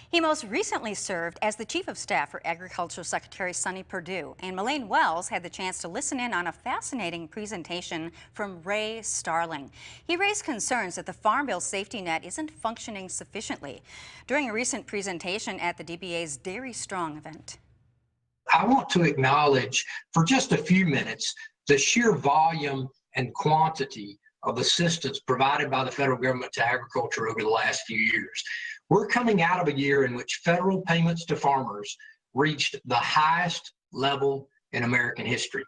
He most recently served as the Chief of Staff for Agricultural Secretary Sonny Perdue, and Melaine Wells had the chance to listen in on a fascinating presentation from Ray Starling. He raised concerns that the Farm Bill safety net isn't functioning sufficiently during a recent presentation at the DBA's Dairy Strong event. I want to acknowledge for just a few minutes the sheer volume and quantity of assistance provided by the federal government to agriculture over the last few years. We're coming out of a year in which federal payments to farmers reached the highest level in American history.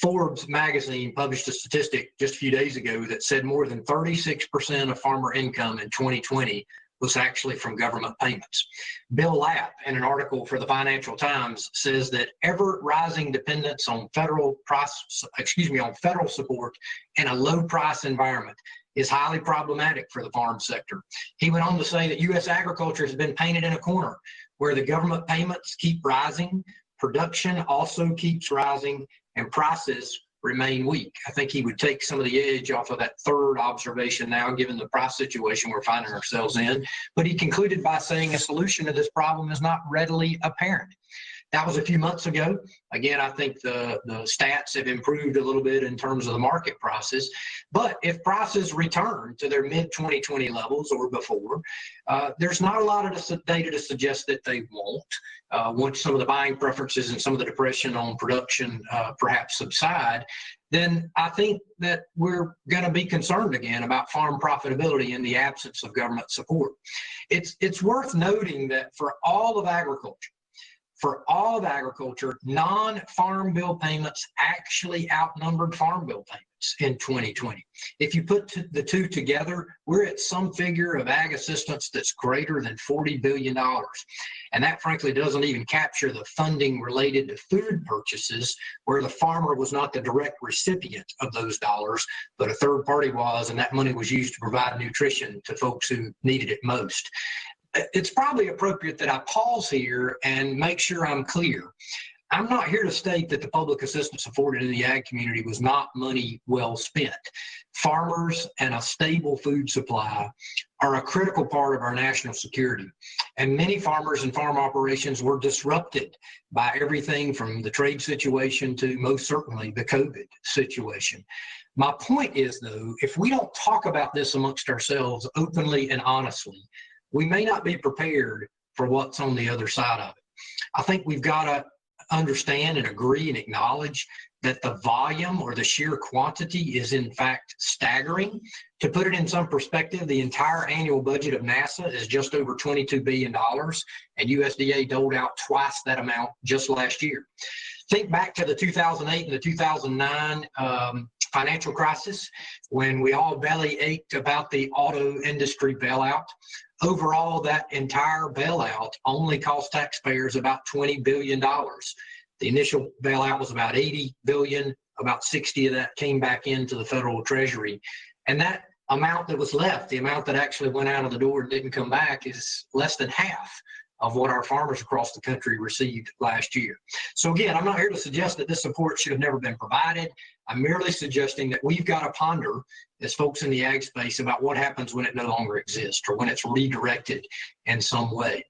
Forbes magazine published a statistic just a few days ago that said more than 36% of farmer income in 2020 was actually from government payments. Bill Lapp, in an article for the Financial Times, says that ever-rising dependence on federal support in a low-price environment is highly problematic for the farm sector. He went on to say that U.S. agriculture has been painted in a corner where the government payments keep rising, production also keeps rising, and prices remain weak. I think he would take some of the edge off of that third observation now, given the price situation we're finding ourselves in. But he concluded by saying a solution to this problem is not readily apparent. That was a few months ago. Again, I think the stats have improved a little bit in terms of the market prices. But if prices return to their mid-2020 levels or before, there's not a lot of data to suggest that they won't. Once some of the buying preferences and some of the depression on production perhaps subside, then I think that we're going to be concerned again about farm profitability in the absence of government support. It's worth noting that for all of agriculture, non-farm bill payments actually outnumbered farm bill payments in 2020. If you put the two together, we're at some figure of ag assistance that's greater than $40 billion. And that frankly doesn't even capture the funding related to food purchases, where the farmer was not the direct recipient of those dollars, but a third party was, and that money was used to provide nutrition to folks who needed it most. It's probably appropriate that I pause here and make sure I'm clear. I'm not here to state that the public assistance afforded in the ag community was not money well spent. Farmers and a stable food supply are a critical part of our national security. And many farmers and farm operations were disrupted by everything from the trade situation to most certainly the COVID situation. My point is, though, if we don't talk about this amongst ourselves openly and honestly, we may not be prepared for what's on the other side of it. I think we've got to understand and agree and acknowledge that the volume or the sheer quantity is in fact staggering. To put it in some perspective, the entire annual budget of NASA is just over $22 billion, and USDA doled out twice that amount just last year. Think back to the 2008 and the 2009 financial crisis, when we all belly ached about the auto industry bailout. Overall, that entire bailout only cost taxpayers about $20 billion. The initial bailout was about $80 billion, about 60 of that came back into the federal treasury. And that amount that was left, the amount that actually went out of the door and didn't come back, is less than half of what our farmers across the country received last year. So again, I'm not here to suggest that this support should have never been provided. I'm merely suggesting that we've got to ponder, as folks in the ag space, about what happens when it no longer exists or when it's redirected in some way.